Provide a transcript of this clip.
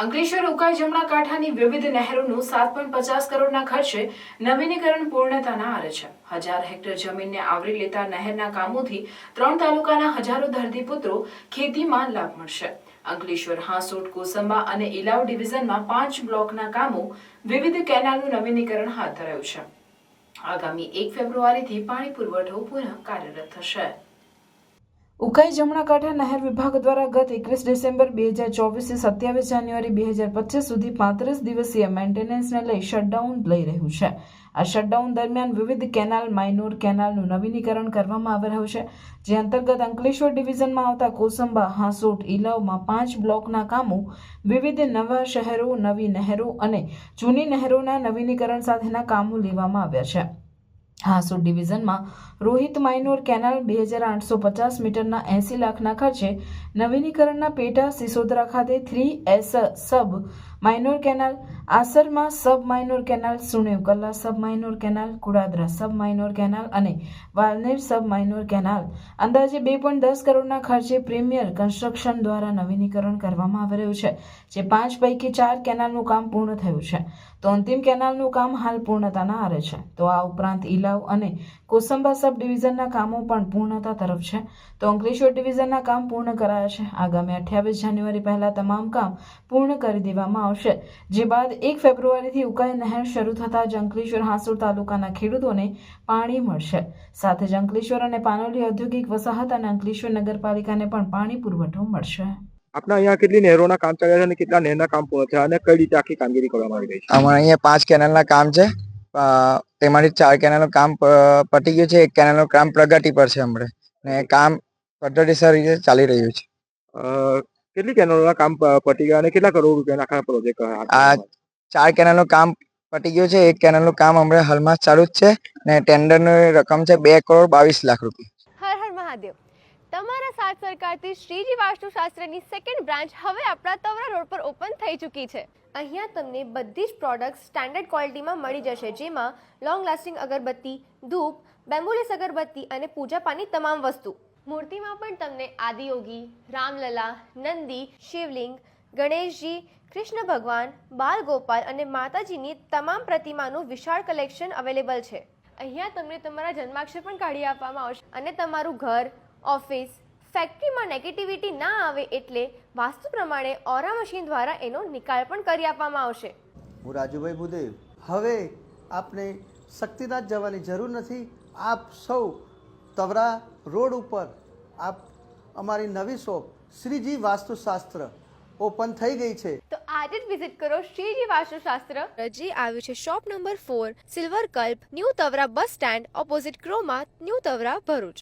અંકલેશ્વર ઉકાઈ જમણા કાંઠાની વિવિધ નહેરોનું 7.50 કરોડના ખર્ચે નવીનીકરણ પૂર્ણતાના આરે છે। 1000 હેક્ટર જમીનને આવરી લેતા નહેરના કામોથી 3 તાલુકાના હજારો ધરતીપુત્રો ખેતીમાં લાભ મળશે। અંકલેશ્વર, હાંસોટ, કોસંબા અને ઇલાવ ડિવિઝનમાં 5 બ્લોકના કામો વિવિધ કેનાલનું નવીનીકરણ હાથ ધરાયું છે। આગામી 1 ફેબ્રુઆરીથી પાણી પુરવઠો પુનઃ કાર્યરત થશે। ઉકાઈ જમણા કાંઠા નહેર વિભાગ દ્વારા ગત 21 ડિસેમ્બર 2024 થી 27 જાન્યુઆરી 2025 સુધી 35 દિવસીય મેન્ટેનન્સને લઈ શટડાઉન લઈ રહ્યું છે। આ શટડાઉન દરમિયાન વિવિધ કેનાલ, માઇનોર કેનાલનું નવીનીકરણ કરવામાં આવી રહ્યું છે, જે અંતર્ગત અંકલેશ્વર ડિવિઝનમાં આવતા કોસંબા, હાંસોટ, ઇલાવમાં 5 બ્લોકના કામો વિવિધ નવા શહેરો, નવી નહેરો અને જૂની નહેરોના નવીનીકરણ સાથેના કામો લેવામાં આવ્યા છે। હાંસોટ ડિવિઝનમાં રોહિત માઇનોર કેનાલ 2850 મીટરના 80 લાખના ખર્ચે નવીનીકરણના પેટા સિસોદરા ખાતે 3S સબ માઇનોર કેનાલ, આસરમાં sub minor canal, Sunev Kala sub minor canal, Kudadara sub minor canal અને વાલનેર સબ માઇનોર કેનાલ અંદાજે 2.10 કરોડના ખર્ચે પ્રીમિયર કન્સ્ટ્રક્શન દ્વારા નવીનીકરણ કરવામાં આવી રહ્યું છે, જે 5 પૈકી 4 કેનાલનું કામ પૂર્ણ થયું છે, તો અંતિમ કેનાલનું કામ હાલ પૂર્ણતાના આરે છે। તો આ ઉપરાંત ઇલાવ અને કોસંબા સબ ડિવિઝનના કામો પણ પૂર્ણતા તરફ છે, તો અંકલેશ્વર ડિવિઝનના કામ પૂર્ણ કરાયા છે। આગામી 28 જાન્યુઆરી પહેલા તમામ કામ પૂર્ણ કરી દેવામાં આવશે, જે બાદ 1 ફેબ્રુઆરીથી ઉકાઈ નહેર શરૂ થતાં જ અંકલેશ્વર, હાંસોટ તાલુકાના ખેડૂતોને પાણી મળશે। સાથે જ અંકલેશ્વર અને પાનોલી ઔદ્યોગિક વસાહત અને અંકલેશ્વર નગરપાલિકાને પણ પાણી પુરવઠો મળશે। આપણા અહીંયા કેટલી નહેરોના કામ ચાલ્યા છે અને કેટલા નહેરના કામ પૂર્ણ થયા અને કઈ રીતે આખી કામગીરી કરવામાં આવી રહી છે? અમારે અહીંયા 5 કેનાલના કામ છે, તેમાંથી 4 કેનાલનું કામ પતી ગયું છે, 1 કેનાલનું કામ પ્રગતિ પર છે હમણાં, ને કામ પદ્ધતિસર રીતે ચાલી રહ્યું છે। કેટલી કેનાલોના કામ પતી ગયા અને કેટલા કરોડ રૂપિયાના આખા પ્રોજેક્ટ? આ 4 કેનાલનું કામ પતી ગયું છે, 1 કેનાલનું કામ હમણાં હાલમાં ચાલુ જ છે, ને ટેન્ડરની રકમ છે 2,22,00,000 રૂપિયા। હર હર મહાદેવ। તમારા સાથ સરકારથી શ્રીજી વાસ્તુશાસ્ત્રની સેકન્ડ બ્રાન્ચ હવે આપણા તવરા રોડ પર ઓપન થઈ ચૂકી છે। અહીંયા તમને બધી જ પ્રોડક્ટ્સ સ્ટાન્ડર્ડ ક્વોલિટીમાં મળી જશે, જેમાં લોંગ લાસ્ટિંગ અગરબત્તી, ધૂપ, બેમ્બુલેસ અગરબત્તી અને પૂજા પાની તમામ વસ્તુ। મૂર્તિમાં પણ તમને આદિયોગી, રામલલા, નંદી, શિવલિંગ, ગણેશજી, કૃષ્ણ ભગવાન, બાલ ગોપાલ અને માતાજીની તમામ પ્રતિમાનું વિશાળ કલેક્શન અવેલેબલ છે। અહીંયા તમને તમારા જન્માક્ષર પણ કાઢી આપવામાં આવશે અને તમારું ઘર, ઓફિસ, ફેક્ટરીમાં નેગેટિવિટી ના આવે એટલે વાસ્તુ પ્રમાણે ઓરા મશીન દ્વારા એનો નિકાલ પણ કરી આપવામાં આવશે। હું રાજુભાઈ ભુદેવ। હવે આપને શક્તિનાથ જવાની જરૂર નથી। આપ સૌ તવરા રોડ ઉપર આપ અમારી નવી શોપ શ્રીજી વાસ્તુશાસ્ત્ર ઓપન થઈ ગઈ છે, તો આજે જ વિઝિટ કરો શ્રીજી વાસ્તુશાસ્ત્ર, જે આવ્યું છે shop number 4, silver Kalp, new Tavra bus stand opposite Croma, new Tavra, Bharuch.